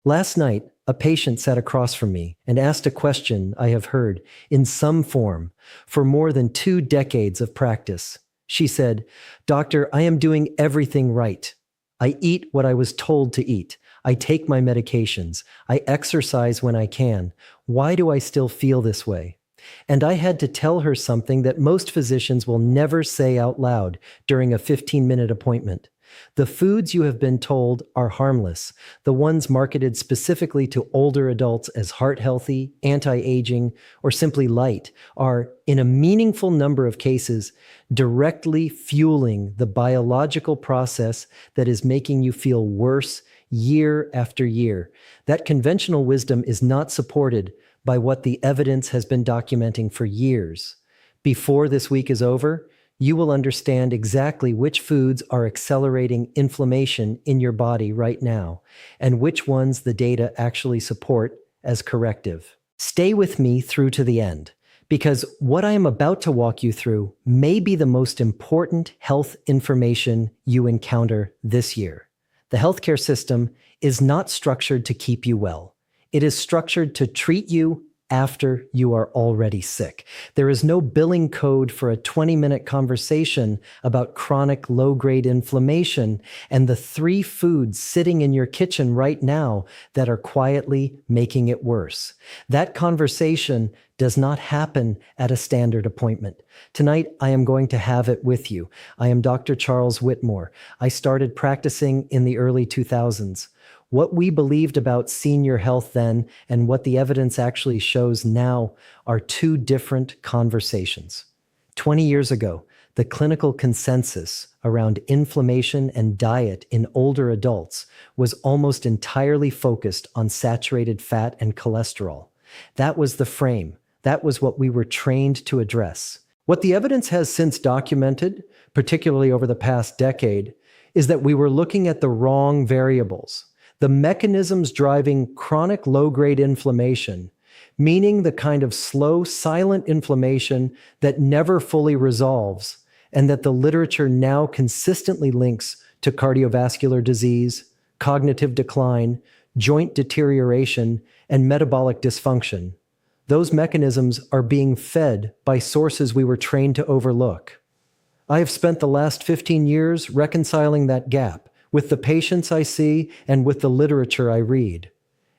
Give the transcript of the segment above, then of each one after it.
Last night, a patient sat across from me and asked a question I have heard in some form for more than 2 decades of practice. She said, "Doctor, I am doing everything right. I eat what I was told to eat. I take my medications. I exercise when I can. Why do I still feel this way?" And I had to tell her something that most physicians will never say out loud during a 15-minute appointment. The foods you have been told are harmless, the ones marketed specifically to older adults as heart healthy, anti-aging, or simply light, are, in a meaningful number of cases, directly fueling the biological process that is making you feel worse year after year. That conventional wisdom is not supported by what the evidence has been documenting for years. Before this week is over, you will understand exactly which foods are accelerating inflammation in your body right now, and which ones the data actually support as corrective. Stay with me through to the end, because what I am about to walk you through may be the most important health information you encounter this year. The healthcare system is not structured to keep you well. It is structured to treat you after you are already sick. There is no billing code for a 20-minute conversation about chronic low-grade inflammation and the 3 foods sitting in your kitchen right now that are quietly making it worse. That conversation does not happen at a standard appointment. Tonight, I am going to have it with you. I am Dr. Charles Whitmore. I started practicing in the early 2000s. What we believed about senior health then and what the evidence actually shows now are 2 different conversations. 20 years ago, the clinical consensus around inflammation and diet in older adults was almost entirely focused on saturated fat and cholesterol. That was the frame. That was what we were trained to address. What the evidence has since documented, particularly over the past decade, is that we were looking at the wrong variables. The mechanisms driving chronic low-grade inflammation, meaning the kind of slow, silent inflammation that never fully resolves, and that the literature now consistently links to cardiovascular disease, cognitive decline, joint deterioration, and metabolic dysfunction. Those mechanisms are being fed by sources we were trained to overlook. I have spent the last 15 years reconciling that gap with the patients I see and with the literature I read.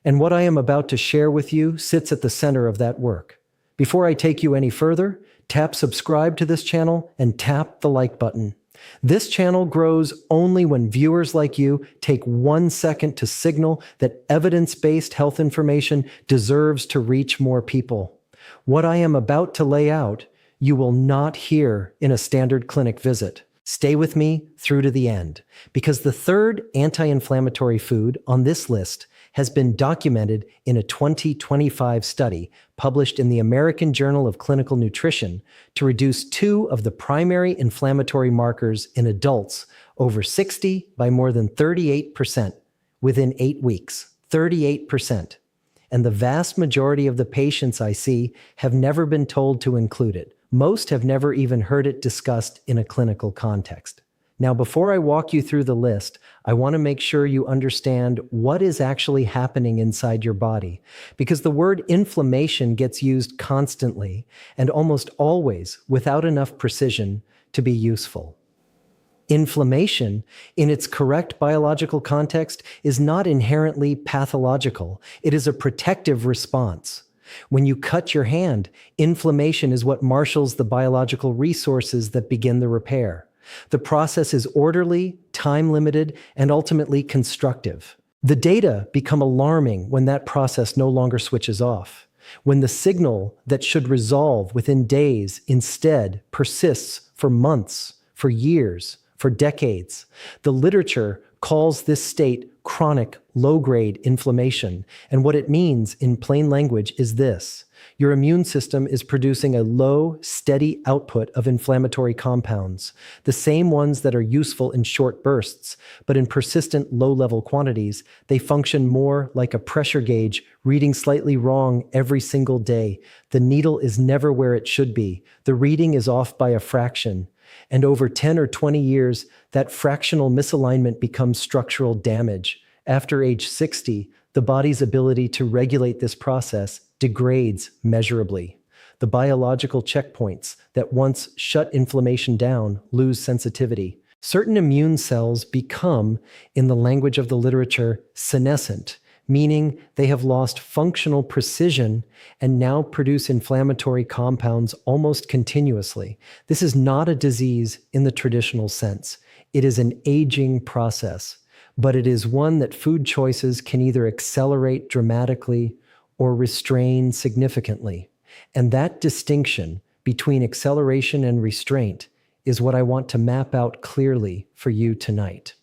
And what I am about to share with you sits at the center of that work. Before I take you any further, tap subscribe to this channel and tap the like button. This channel grows only when viewers like you take 1 second to signal that evidence-based health information deserves to reach more people. What I am about to lay out, you will not hear in a standard clinic visit. Stay with me through to the end, because the 3rd anti-inflammatory food on this list has been documented in a 2025 study published in the American Journal of Clinical Nutrition to reduce 2 of the primary inflammatory markers in adults over 60 by more than 38% within 8 weeks. 38%. And the vast majority of the patients I see have never been told to include it. Most have never even heard it discussed in a clinical context. Now, before I walk you through the list, I want to make sure you understand what is actually happening inside your body, because the word inflammation gets used constantly and almost always without enough precision to be useful. Inflammation, in its correct biological context, is not inherently pathological. It is a protective response. When you cut your hand, inflammation is what marshals the biological resources that begin the repair. The process is orderly, time-limited, and ultimately constructive. The data become alarming when that process no longer switches off, when the signal that should resolve within days instead persists for months, for years, for decades. The literature calls this state chronic low-grade inflammation, and what it means in plain language is this: your immune system is producing a low, steady output of inflammatory compounds, the same ones that are useful in short bursts, but in persistent low-level quantities, they function more like a pressure gauge reading slightly wrong every single day. The needle is never where it should be. The reading is off by a fraction. And over 10 or 20 years, that fractional misalignment becomes structural damage, After age 60, the body's ability to regulate this process degrades measurably. The biological checkpoints that once shut inflammation down lose sensitivity. Certain immune cells become, in the language of the literature, senescent, meaning they have lost functional precision and now produce inflammatory compounds almost continuously. This is not a disease in the traditional sense. It is an aging process, but it is one that food choices can either accelerate dramatically or restrain significantly. And that distinction between acceleration and restraint is what I want to map out clearly for you tonight.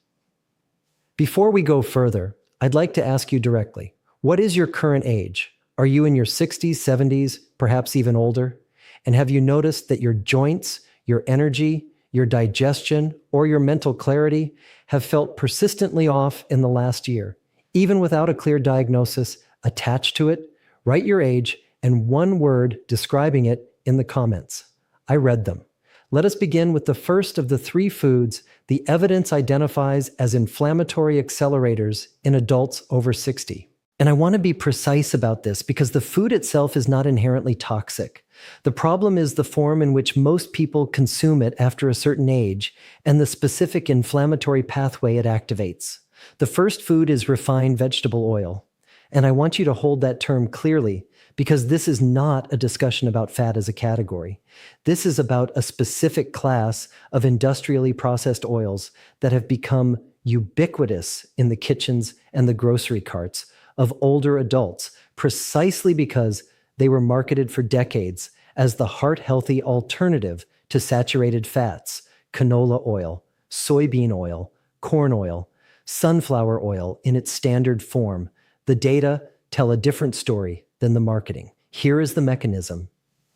Before we go further, I'd like to ask you directly, what is your current age? Are you in your 60s, 70s, perhaps even older? And have you noticed that your joints, your energy, your digestion, or your mental clarity have felt persistently off in the last year? Even without a clear diagnosis attached to it, write your age and one word describing it in the comments. I read them. Let us begin with the first of the three foods the evidence identifies as inflammatory accelerators in adults over 60. And I want to be precise about this because the food itself is not inherently toxic. The problem is the form in which most people consume it after a certain age and the specific inflammatory pathway it activates. The first food is refined vegetable oil. And I want you to hold that term clearly because this is not a discussion about fat as a category. This is about a specific class of industrially processed oils that have become ubiquitous in the kitchens and the grocery carts of older adults, precisely because they were marketed for decades as the heart-healthy alternative to saturated fats, canola oil, soybean oil, corn oil, sunflower oil in its standard form. The data tell a different story than the marketing. Here is the mechanism.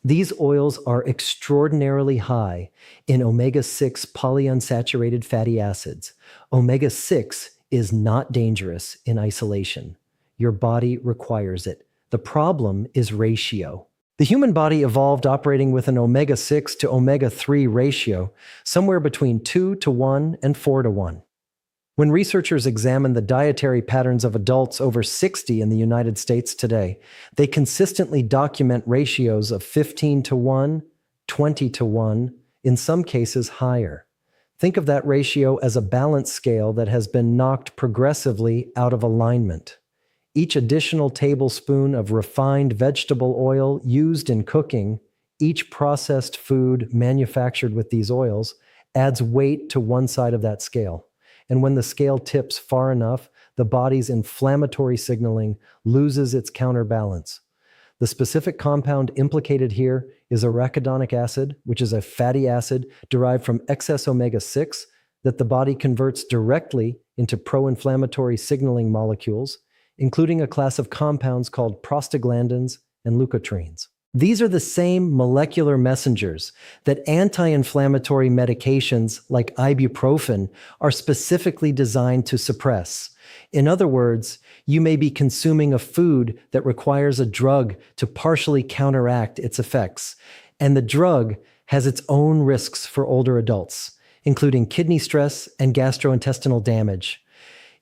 These oils are extraordinarily high in omega-6 polyunsaturated fatty acids. Omega-6 is not dangerous in isolation. Your body requires it. The problem is ratio. The human body evolved operating with an omega-6 to omega-3 ratio, somewhere between 2 to 1 and 4 to 1. When researchers examine the dietary patterns of adults over 60 in the United States today, they consistently document ratios of 15 to 1, 20 to 1, in some cases higher. Think of that ratio as a balance scale that has been knocked progressively out of alignment. Each additional tablespoon of refined vegetable oil used in cooking, each processed food manufactured with these oils, adds weight to one side of that scale. And when the scale tips far enough, the body's inflammatory signaling loses its counterbalance. The specific compound implicated here is arachidonic acid, which is a fatty acid derived from excess omega-6 that the body converts directly into pro-inflammatory signaling molecules, including a class of compounds called prostaglandins and leukotrienes. These are the same molecular messengers that anti-inflammatory medications like ibuprofen are specifically designed to suppress. In other words, you may be consuming a food that requires a drug to partially counteract its effects, and the drug has its own risks for older adults, including kidney stress and gastrointestinal damage.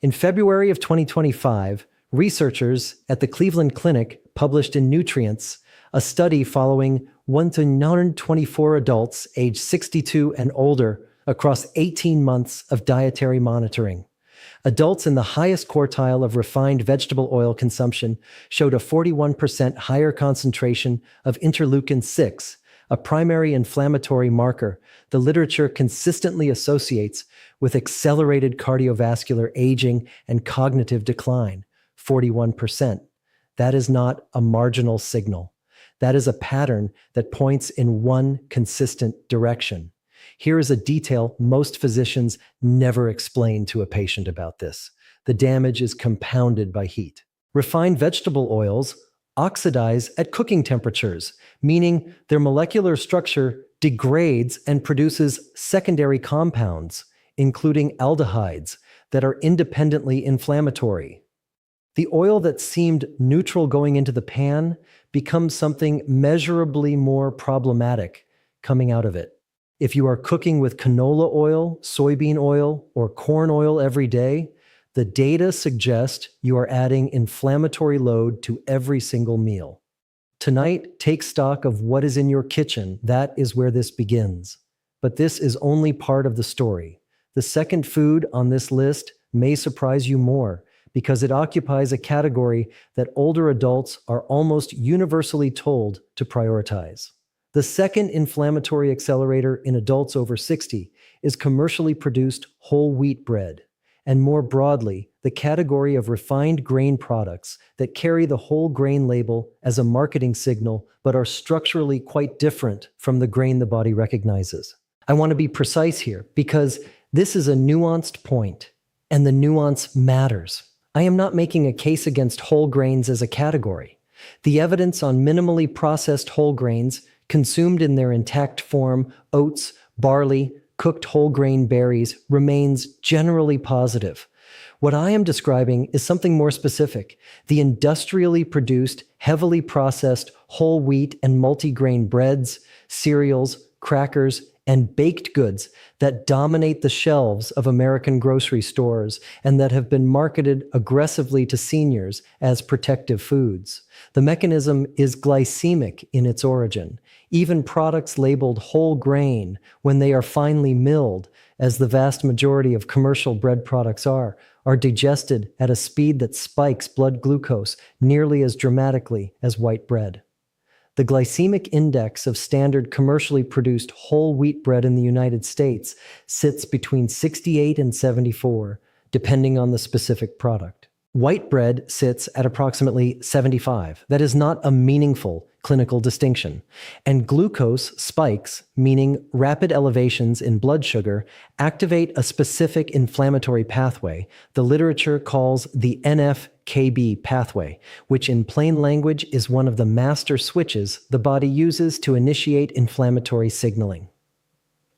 In February of 2025, researchers at the Cleveland Clinic published in Nutrients a study following 1,924 adults aged 62 and older across 18 months of dietary monitoring. Adults in the highest quartile of refined vegetable oil consumption showed a 41% higher concentration of interleukin-6, a primary inflammatory marker the literature consistently associates with accelerated cardiovascular aging and cognitive decline, 41%. That is not a marginal signal. That is a pattern that points in one consistent direction. Here is a detail most physicians never explain to a patient about this. The damage is compounded by heat. Refined vegetable oils oxidize at cooking temperatures, meaning their molecular structure degrades and produces secondary compounds, including aldehydes, that are independently inflammatory. The oil that seemed neutral going into the pan becomes something measurably more problematic coming out of it. If you are cooking with canola oil, soybean oil, or corn oil every day, the The data suggest you are adding inflammatory load to every single meal. Tonight, take stock of what is in your kitchen. That is where this begins. But this is only part of the story. The second food on this list may surprise you more because it occupies a category that older adults are almost universally told to prioritize. The second inflammatory accelerator in adults over 60 is commercially produced whole wheat bread, and more broadly, the category of refined grain products that carry the whole grain label as a marketing signal but are structurally quite different from the grain the body recognizes. I want to be precise here because this is a nuanced point, and the nuance matters. I am not making a case against whole grains as a category. The evidence on minimally processed whole grains consumed in their intact form, oats, barley, cooked whole grain berries, remains generally positive. What I am describing is something more specific: the industrially produced, heavily processed whole wheat and multigrain breads, cereals, crackers, and baked goods that dominate the shelves of American grocery stores and that have been marketed aggressively to seniors as protective foods. The mechanism is glycemic in its origin. Even products labeled whole grain, when they are finely milled, as the vast majority of commercial bread products are digested at a speed that spikes blood glucose nearly as dramatically as white bread. The glycemic index of standard commercially produced whole wheat bread in the United States sits between 68 and 74, depending on the specific product. White bread sits at approximately 75. That is not a meaningful clinical distinction. And glucose spikes, meaning rapid elevations in blood sugar, activate a specific inflammatory pathway the literature calls the NF-kB pathway, which in plain language is one of the master switches the body uses to initiate inflammatory signaling.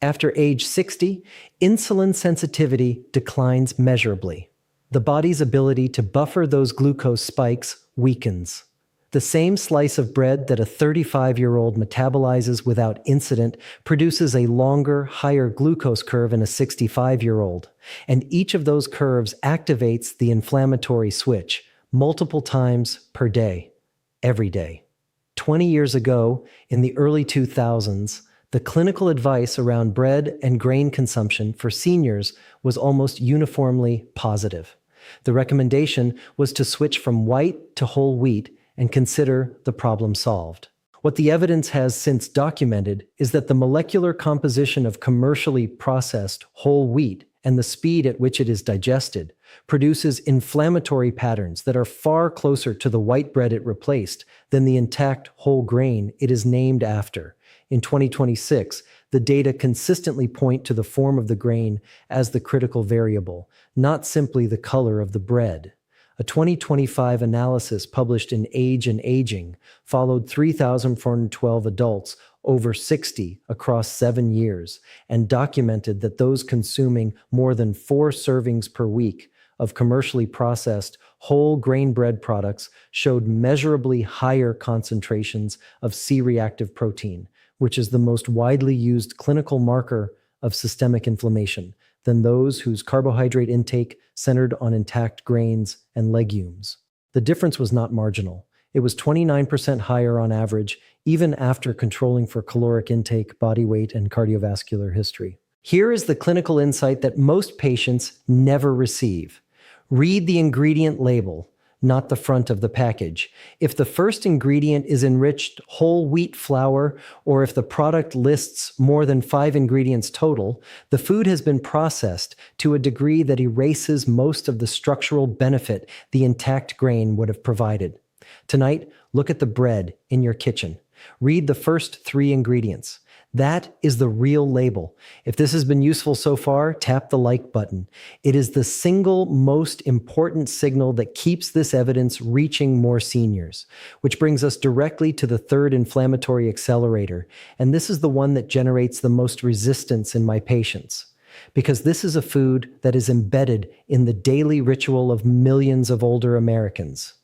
After age 60, insulin sensitivity declines measurably. The body's ability to buffer those glucose spikes weakens. The same slice of bread that a 35-year-old metabolizes without incident produces a longer, higher glucose curve in a 65-year-old, and each of those curves activates the inflammatory switch multiple times per day, every day. 20 years ago, in the early 2000s, the clinical advice around bread and grain consumption for seniors was almost uniformly positive. The recommendation was to switch from white to whole wheat and consider the problem solved. What the evidence has since documented is that the molecular composition of commercially processed whole wheat and the speed at which it is digested produces inflammatory patterns that are far closer to the white bread it replaced than the intact whole grain it is named after. In 2026, the data consistently point to the form of the grain as the critical variable, not simply the color of the bread. A 2025 analysis published in Age and Aging followed 3,412 adults over 60 across 7 years and documented that those consuming more than 4 servings per week of commercially processed whole grain bread products showed measurably higher concentrations of C-reactive protein, which is the most widely used clinical marker of systemic inflammation, than those whose carbohydrate intake centered on intact grains and legumes. The difference was not marginal. It was 29% higher on average, even after controlling for caloric intake, body weight, and cardiovascular history. Here is the clinical insight that most patients never receive. Read the ingredient label, not the front of the package. If the first ingredient is enriched whole wheat flour, or if the product lists more than 5 ingredients total, the food has been processed to a degree that erases most of the structural benefit the intact grain would have provided. Tonight, look at the bread in your kitchen. Read the first 3 ingredients. That is the real label. If this has been useful so far, tap the like button. It is the single most important signal that keeps this evidence reaching more seniors, which brings us directly to the third inflammatory accelerator, and this is the one that generates the most resistance in my patients. Because this is a food that is embedded in the daily ritual of millions of older Americans.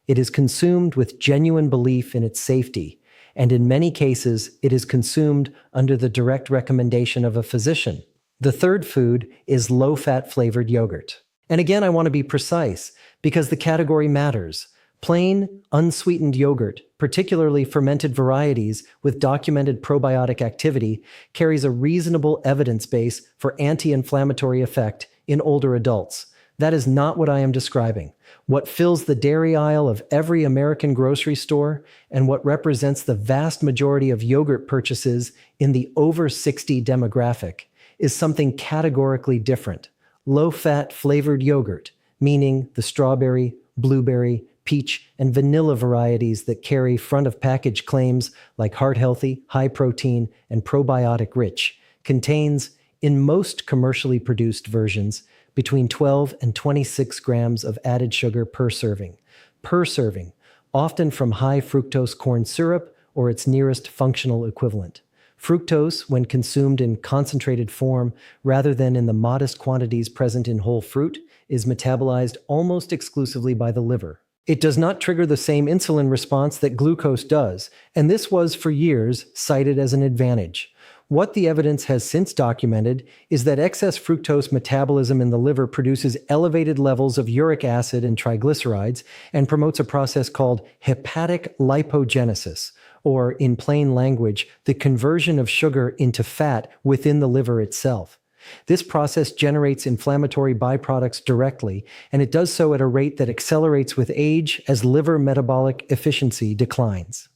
It is consumed with genuine belief in its safety, and in many cases, it is consumed under the direct recommendation of a physician. The third food is low-fat flavored yogurt. And again, I want to be precise because the category matters. Plain, unsweetened yogurt, particularly fermented varieties with documented probiotic activity, carries a reasonable evidence base for anti-inflammatory effect in older adults. That is not what I am describing. What fills the dairy aisle of every American grocery store and what represents the vast majority of yogurt purchases in the over 60 demographic is something categorically different. Low-fat flavored yogurt, meaning the strawberry, blueberry, peach, and vanilla varieties that carry front-of-package claims like heart-healthy, high-protein, and probiotic-rich, contains, in most commercially produced versions, between 12 and 26 grams of added sugar per serving. Per serving, often from high fructose corn syrup or its nearest functional equivalent. Fructose, when consumed in concentrated form rather than in the modest quantities present in whole fruit, is metabolized almost exclusively by the liver. It does not trigger the same insulin response that glucose does, and this was for years cited as an advantage. What the evidence has since documented is that excess fructose metabolism in the liver produces elevated levels of uric acid and triglycerides and promotes a process called hepatic lipogenesis, or in plain language, the conversion of sugar into fat within the liver itself. This process generates inflammatory byproducts directly, and it does so at a rate that accelerates with age as liver metabolic efficiency declines.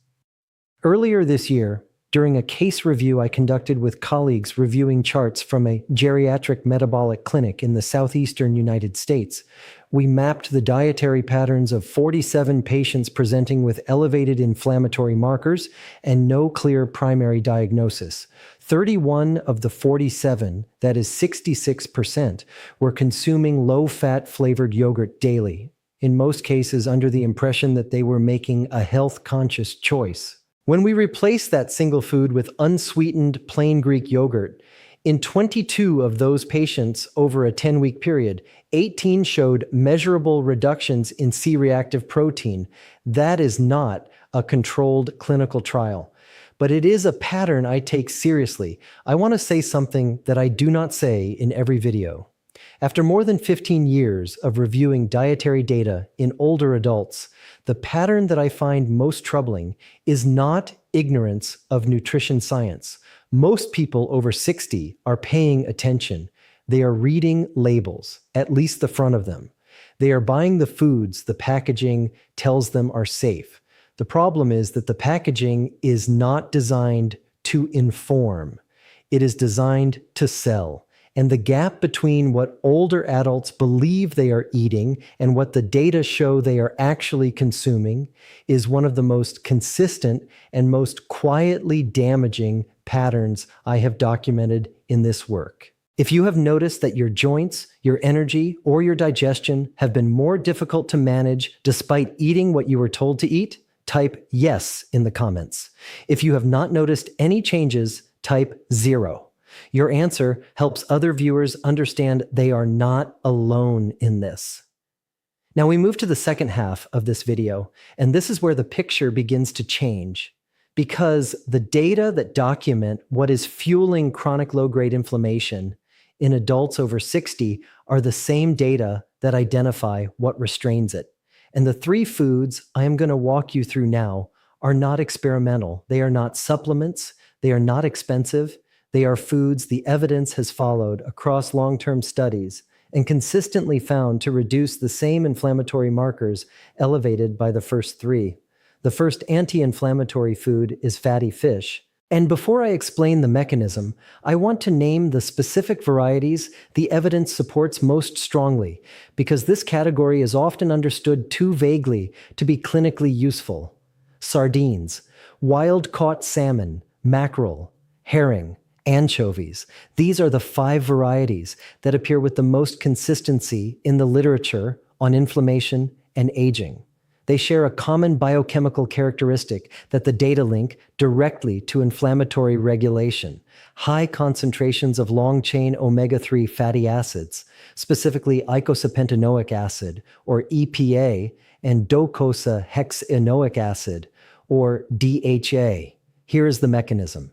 Earlier this year, during a case review I conducted with colleagues reviewing charts from a geriatric metabolic clinic in the southeastern United States, we mapped the dietary patterns of 47 patients presenting with elevated inflammatory markers and no clear primary diagnosis. 31 of the 47, that is 66%, were consuming low-fat flavored yogurt daily, in most cases under the impression that they were making a health-conscious choice. When we replace that single food with unsweetened plain Greek yogurt, in 22 of those patients over a 10-week period, 18 showed measurable reductions in C-reactive protein. That is not a controlled clinical trial, but it is a pattern I take seriously. I want to say something that I do not say in every video. After more than 15 years of reviewing dietary data in older adults, the pattern that I find most troubling is not ignorance of nutrition science. Most people over 60 are paying attention. They are reading labels, at least the front of them. They are buying the foods the packaging tells them are safe. The problem is that the packaging is not designed to inform. It is designed to sell. And the gap between what older adults believe they are eating and what the data show they are actually consuming is one of the most consistent and most quietly damaging patterns I have documented in this work. If you have noticed that your joints, your energy, or your digestion have been more difficult to manage despite eating what you were told to eat, type yes in the comments. If you have not noticed any changes, type 0. Your answer helps other viewers understand they are not alone in this. Now we move to the second half of this video, and this is where the picture begins to change. Because the data that document what is fueling chronic low-grade inflammation in adults over 60 are the same data that identify what restrains it. And the three foods I am going to walk you through now are not experimental. They are not supplements. They are not expensive. They are foods the evidence has followed across long-term studies and consistently found to reduce the same inflammatory markers elevated by the first three. The first anti-inflammatory food is fatty fish. And before I explain the mechanism, I want to name the specific varieties the evidence supports most strongly, because this category is often understood too vaguely to be clinically useful. Sardines, wild-caught salmon, mackerel, herring, anchovies. These are the 5 varieties that appear with the most consistency in the literature on inflammation and aging. They share a common biochemical characteristic that the data link directly to inflammatory regulation: high concentrations of long-chain omega-3 fatty acids, specifically eicosapentaenoic acid, or EPA, and docosahexaenoic acid, or DHA. Here is the mechanism.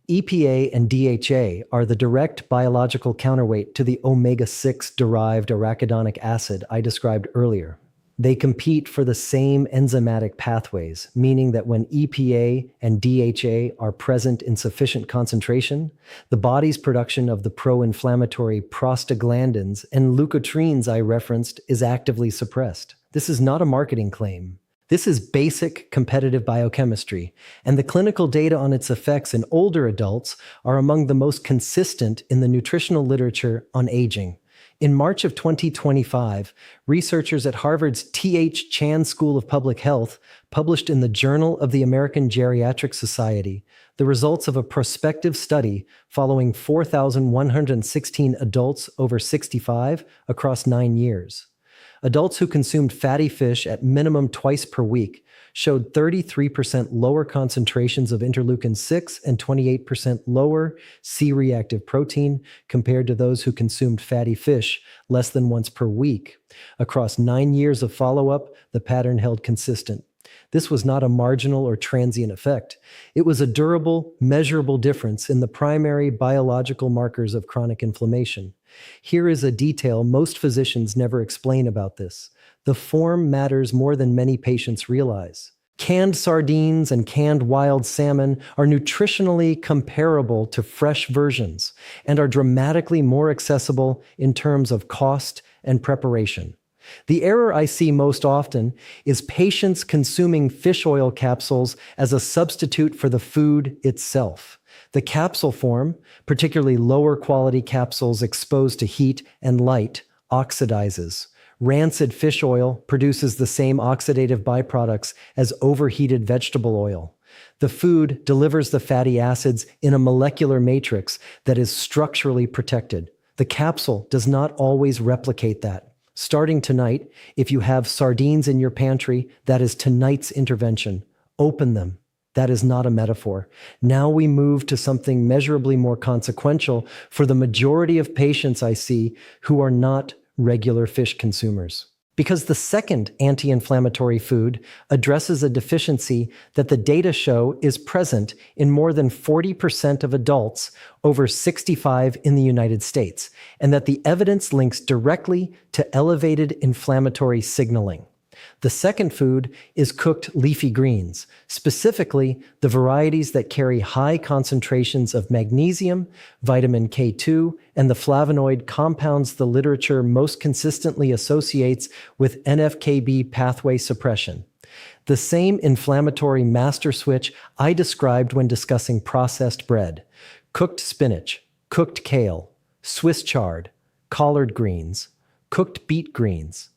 EPA and DHA are the direct biological counterweight to the omega-6 derived arachidonic acid I described earlier. They compete for the same enzymatic pathways, meaning that when EPA and DHA are present in sufficient concentration, the body's production of the pro-inflammatory prostaglandins and leukotrienes I referenced is actively suppressed. This is not a marketing claim. This is basic competitive biochemistry, and the clinical data on its effects in older adults are among the most consistent in the nutritional literature on aging. In March of 2025, researchers at Harvard's T.H. Chan School of Public Health published in the Journal of the American Geriatric Society the results of a prospective study following 4,116 adults over 65 across 9 years. Adults who consumed fatty fish at minimum twice per week showed 33% lower concentrations of interleukin-6 and 28% lower C-reactive protein compared to those who consumed fatty fish less than once per week. Across 9 years of follow-up, the pattern held consistent. This was not a marginal or transient effect. It was a durable, measurable difference in the primary biological markers of chronic inflammation. Here is a detail most physicians never explain about this. The form matters more than many patients realize. Canned sardines and canned wild salmon are nutritionally comparable to fresh versions and are dramatically more accessible in terms of cost and preparation. The error I see most often is patients consuming fish oil capsules as a substitute for the food itself. The capsule form, particularly lower quality capsules exposed to heat and light, oxidizes. Rancid fish oil produces the same oxidative byproducts as overheated vegetable oil. The food delivers the fatty acids in a molecular matrix that is structurally protected. The capsule does not always replicate that. Starting tonight, if you have sardines in your pantry, that is tonight's intervention. Open them. That is not a metaphor. Now we move to something measurably more consequential for the majority of patients I see who are not regular fish consumers. Because the second anti-inflammatory food addresses a deficiency that the data show is present in more than 40% of adults over 65 in the United States, and that the evidence links directly to elevated inflammatory signaling. The second food is cooked leafy greens, specifically the varieties that carry high concentrations of magnesium, vitamin K2, and the flavonoid compounds the literature most consistently associates with NF-κB pathway suppression. The same inflammatory master switch I described when discussing processed bread, cooked spinach, cooked kale, Swiss chard, collard greens, cooked beet greens.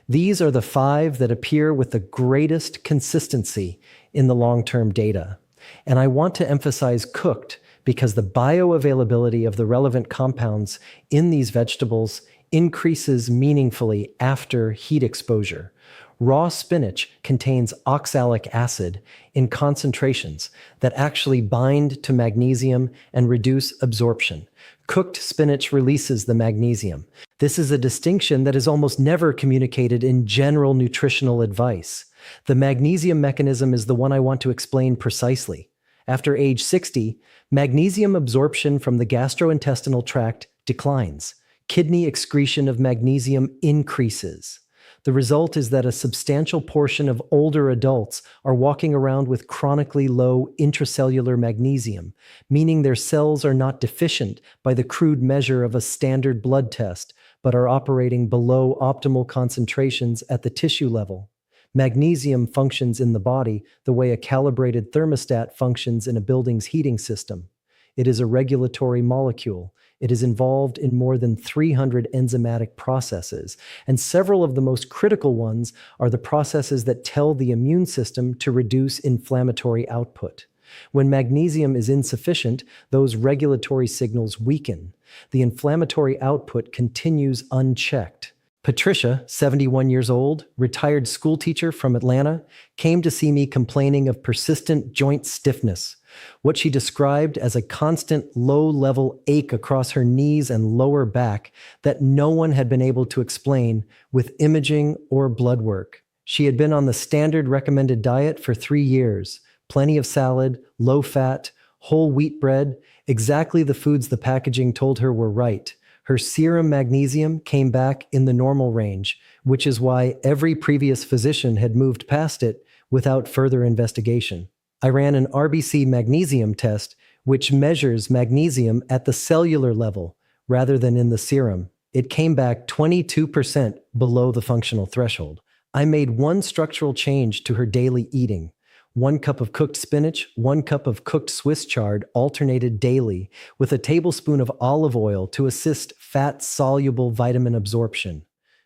These are the 5 that appear with the greatest consistency in the long-term data. And I want to emphasize cooked because the bioavailability of the relevant compounds in these vegetables increases meaningfully after heat exposure. Raw spinach contains oxalic acid in concentrations that actually bind to magnesium and reduce absorption. Cooked spinach releases the magnesium. This is a distinction that is almost never communicated in general nutritional advice. The magnesium mechanism is the one I want to explain precisely. After age 60, magnesium absorption from the gastrointestinal tract declines. Kidney excretion of magnesium increases. The result is that a substantial portion of older adults are walking around with chronically low intracellular magnesium, meaning their cells are not deficient by the crude measure of a standard blood test, but are operating below optimal concentrations at the tissue level. Magnesium functions in the body the way a calibrated thermostat functions in a building's heating system. It is a regulatory molecule. It is involved in more than 300 enzymatic processes, and several of the most critical ones are the processes that tell the immune system to reduce inflammatory output. When magnesium is insufficient, those regulatory signals weaken. The inflammatory output continues unchecked. Patricia, 71 years old, retired schoolteacher from Atlanta, came to see me complaining of persistent joint stiffness, what she described as a constant low-level ache across her knees and lower back that no one had been able to explain with imaging or blood work. She had been on the standard recommended diet for 3 years, plenty of salad, low fat, whole wheat bread, exactly the foods the packaging told her were right. Her serum magnesium came back in the normal range, which is why every previous physician had moved past it without further investigation. I ran an RBC magnesium test, which measures magnesium at the cellular level rather than in the serum. It came back 22% below the functional threshold. I made one structural change to her daily eating. 1 cup of cooked spinach, 1 cup of cooked Swiss chard alternated daily with a tablespoon of olive oil to assist fat-soluble vitamin absorption.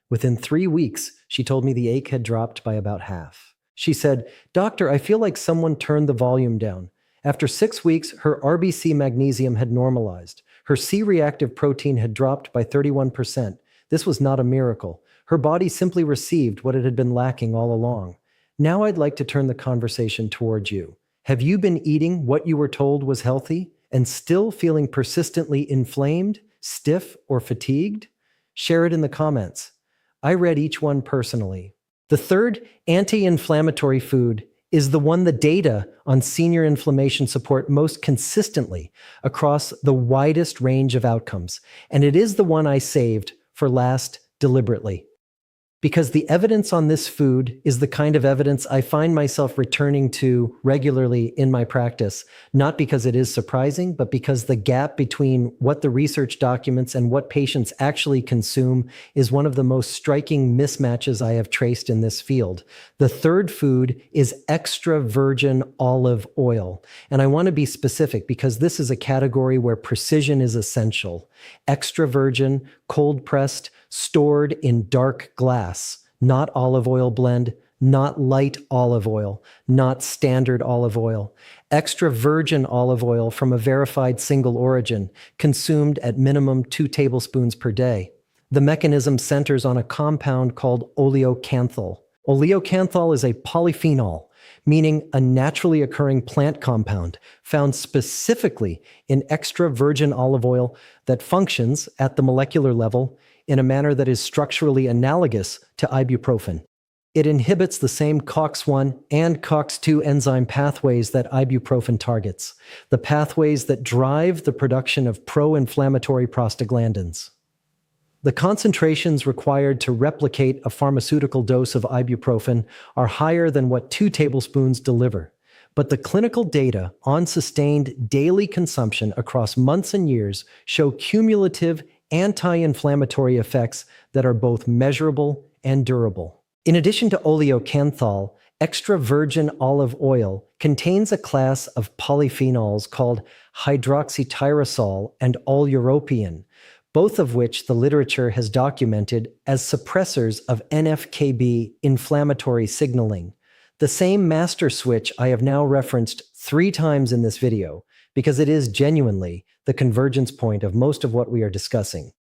Within 3 weeks, she told me the ache had dropped by about half. She said, "Doctor, I feel like someone turned the volume down." After 6 weeks, her RBC magnesium had normalized. Her C-reactive protein had dropped by 31%. This was not a miracle. Her body simply received what it had been lacking all along. Now I'd like to turn the conversation towards you. Have you been eating what you were told was healthy and still feeling persistently inflamed, stiff, or fatigued? Share it in the comments. I read each one personally. The third anti-inflammatory food is the one the data on senior inflammation support most consistently across the widest range of outcomes, and it is the one I saved for last deliberately. Because the evidence on this food is the kind of evidence I find myself returning to regularly in my practice, not because it is surprising, but because the gap between what the research documents and what patients actually consume is one of the most striking mismatches I have traced in this field. The third food is extra virgin olive oil. And I want to be specific because this is a category where precision is essential. Extra virgin, cold pressed, stored in dark glass, not olive oil blend, not light olive oil, not standard olive oil. Extra virgin olive oil from a verified single origin, consumed at minimum 2 tablespoons per day. The mechanism centers on a compound called oleocanthal. Oleocanthal is a polyphenol, meaning a naturally occurring plant compound found specifically in extra virgin olive oil that functions at the molecular level in a manner that is structurally analogous to ibuprofen. It inhibits the same COX-1 and COX-2 enzyme pathways that ibuprofen targets, the pathways that drive the production of pro-inflammatory prostaglandins. The concentrations required to replicate a pharmaceutical dose of ibuprofen are higher than what 2 tablespoons deliver, but the clinical data on sustained daily consumption across months and years show cumulative anti-inflammatory effects that are both measurable and durable. In addition to oleocanthal, extra virgin olive oil contains a class of polyphenols called hydroxytyrosol and oleuropein, both of which the literature has documented as suppressors of NF-κB inflammatory signaling. The same master switch I have now referenced 3 times in this video, because it is genuinely the convergence point of most of what we are discussing.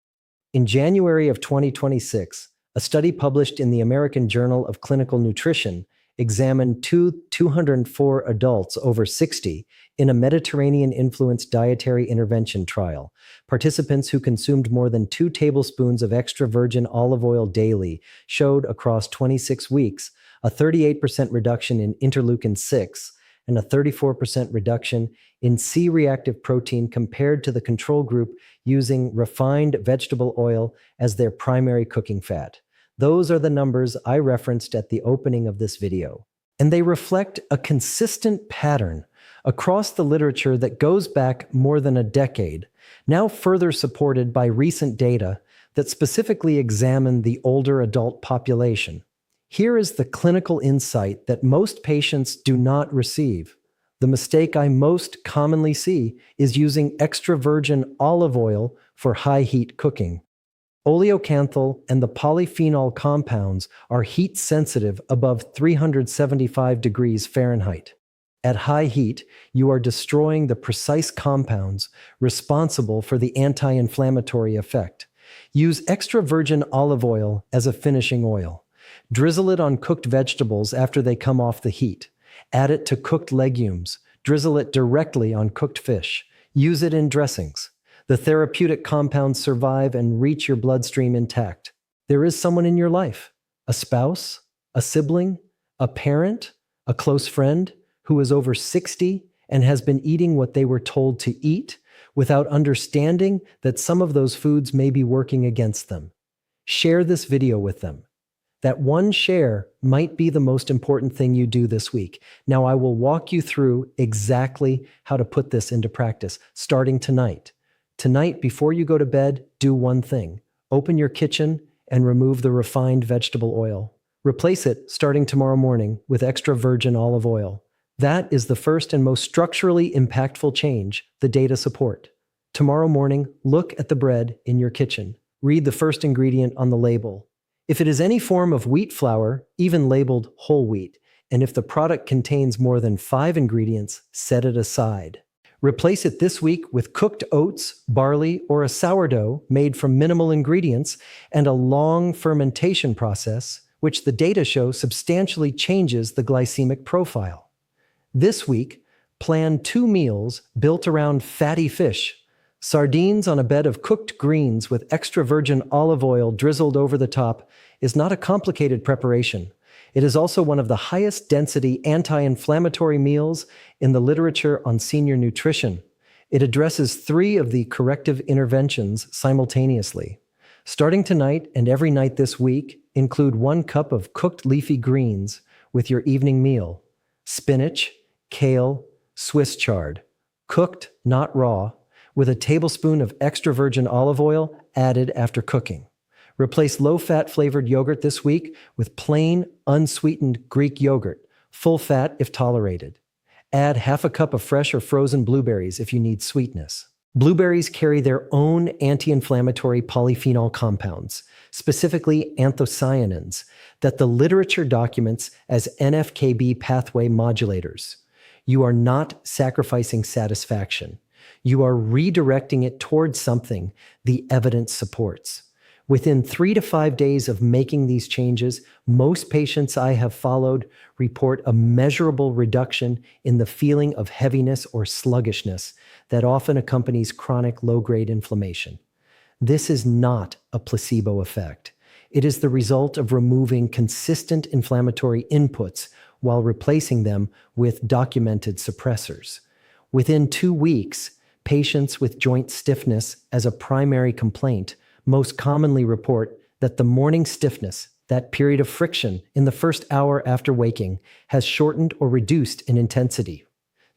In January of 2026, a study published in the American Journal of Clinical Nutrition examined 204 adults over 60 in a Mediterranean-influenced dietary intervention trial. Participants who consumed more than 2 tablespoons of extra virgin olive oil daily showed across 26 weeks a 38% reduction in interleukin-6 and a 34% reduction in C-reactive protein compared to the control group using refined vegetable oil as their primary cooking fat. Those are the numbers I referenced at the opening of this video. And they reflect a consistent pattern across the literature that goes back more than a decade, now further supported by recent data that specifically examine the older adult population. Here is the clinical insight that most patients do not receive. The mistake I most commonly see is using extra virgin olive oil for high heat cooking. Oleocanthal and the polyphenol compounds are heat sensitive above 375 degrees Fahrenheit. At high heat, you are destroying the precise compounds responsible for the anti-inflammatory effect. Use extra virgin olive oil as a finishing oil. Drizzle it on cooked vegetables after they come off the heat. Add it to cooked legumes. Drizzle it directly on cooked fish. Use it in dressings. The therapeutic compounds survive and reach your bloodstream intact. There is someone in your life, a spouse, a sibling, a parent, a close friend who is over 60 and has been eating what they were told to eat without understanding that some of those foods may be working against them. Share this video with them. That one share might be the most important thing you do this week. Now, I will walk you through exactly how to put this into practice, starting tonight. Tonight, before you go to bed, do one thing. Open your kitchen and remove the refined vegetable oil. Replace it, starting tomorrow morning, with extra virgin olive oil. That is the first and most structurally impactful change the data support. Tomorrow morning, look at the bread in your kitchen. Read the first ingredient on the label. If it is any form of wheat flour, even labeled whole wheat, and if the product contains more than 5 ingredients, set it aside. Replace it this week with cooked oats, barley, or a sourdough made from minimal ingredients and a long fermentation process, which the data show substantially changes the glycemic profile. This week, plan 2 meals built around fatty fish. Sardines on a bed of cooked greens with extra virgin olive oil drizzled over the top is not a complicated preparation. It is also one of the highest density anti-inflammatory meals in the literature on senior nutrition. It addresses 3 of the corrective interventions simultaneously. Starting tonight and every night this week, include 1 cup of cooked leafy greens with your evening meal. Spinach, kale, Swiss chard. Cooked, not raw, with a tablespoon of extra virgin olive oil added after cooking. Replace low-fat flavored yogurt this week with plain, unsweetened Greek yogurt, full fat if tolerated. Add half a cup of fresh or frozen blueberries if you need sweetness. Blueberries carry their own anti-inflammatory polyphenol compounds, specifically anthocyanins, that the literature documents as NF-κB pathway modulators. You are not sacrificing satisfaction. You are redirecting it towards something the evidence supports. Within 3 to 5 days of making these changes, most patients I have followed report a measurable reduction in the feeling of heaviness or sluggishness that often accompanies chronic low-grade inflammation. This is not a placebo effect. It is the result of removing consistent inflammatory inputs while replacing them with documented suppressors. Within 2 weeks, patients with joint stiffness as a primary complaint most commonly report that the morning stiffness, that period of friction in the first hour after waking, has shortened or reduced in intensity.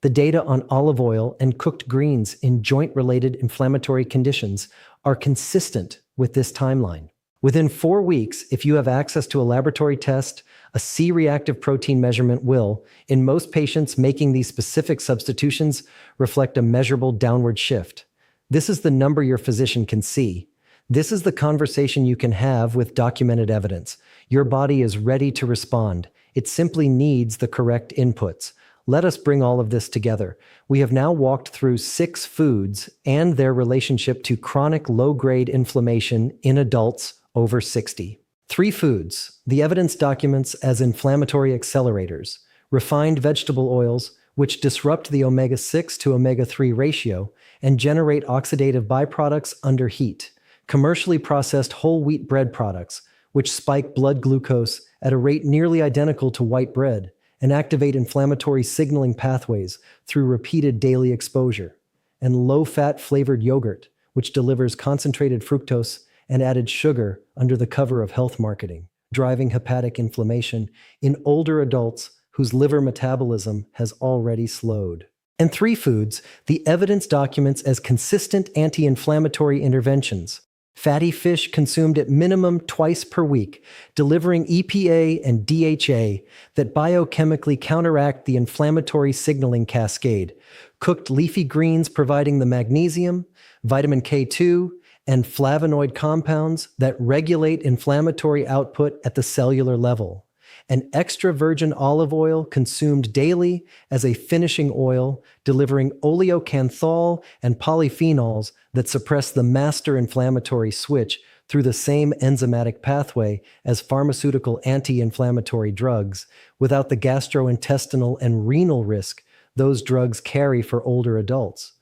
The data on olive oil and cooked greens in joint-related inflammatory conditions are consistent with this timeline. Within 4 weeks, if you have access to a laboratory test, a C-reactive protein measurement will, in most patients making these specific substitutions, reflect a measurable downward shift. This is the number your physician can see. This is the conversation you can have with documented evidence. Your body is ready to respond. It simply needs the correct inputs. Let us bring all of this together. We have now walked through 6 foods and their relationship to chronic low-grade inflammation in adults over 60. 3 foods, the evidence documents as inflammatory accelerators, refined vegetable oils, which disrupt the omega-6 to omega-3 ratio and generate oxidative byproducts under heat. Commercially processed whole wheat bread products, which spike blood glucose at a rate nearly identical to white bread and activate inflammatory signaling pathways through repeated daily exposure. And low-fat flavored yogurt, which delivers concentrated fructose and added sugar under the cover of health marketing, driving hepatic inflammation in older adults whose liver metabolism has already slowed. And 3 foods, the evidence documents as consistent anti-inflammatory interventions. Fatty fish consumed at minimum twice per week, delivering EPA and DHA that biochemically counteract the inflammatory signaling cascade. Cooked leafy greens providing the magnesium, vitamin K2, and flavonoid compounds that regulate inflammatory output at the cellular level. And extra virgin olive oil consumed daily as a finishing oil, delivering oleocanthal and polyphenols that suppress the master inflammatory switch through the same enzymatic pathway as pharmaceutical anti-inflammatory drugs, without the gastrointestinal and renal risk those drugs carry for older adults.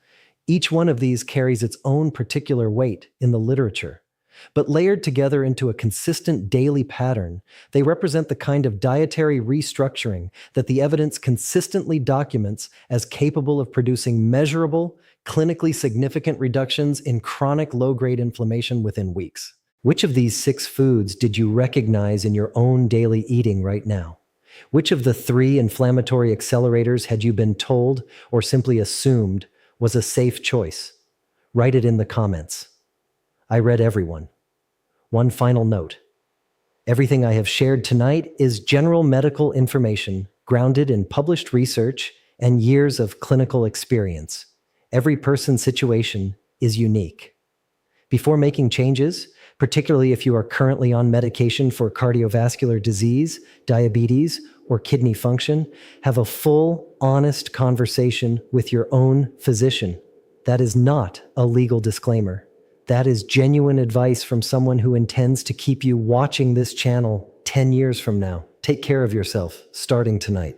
Each one of these carries its own particular weight in the literature. but layered together into a consistent daily pattern, they represent the kind of dietary restructuring that the evidence consistently documents as capable of producing measurable, clinically significant reductions in chronic low-grade inflammation within weeks. Which of these 6 foods did you recognize in your own daily eating right now? Which of the 3 inflammatory accelerators had you been told or simply assumed was a safe choice? Write it in the comments. I read everyone. One final note. Everything I have shared tonight is general medical information grounded in published research and years of clinical experience. Every person's situation is unique. Before making changes, particularly if you are currently on medication for cardiovascular disease, diabetes, or kidney function, have a full, honest conversation with your own physician. That is not a legal disclaimer. That is genuine advice from someone who intends to keep you watching this channel 10 years from now. Take care of yourself, starting tonight.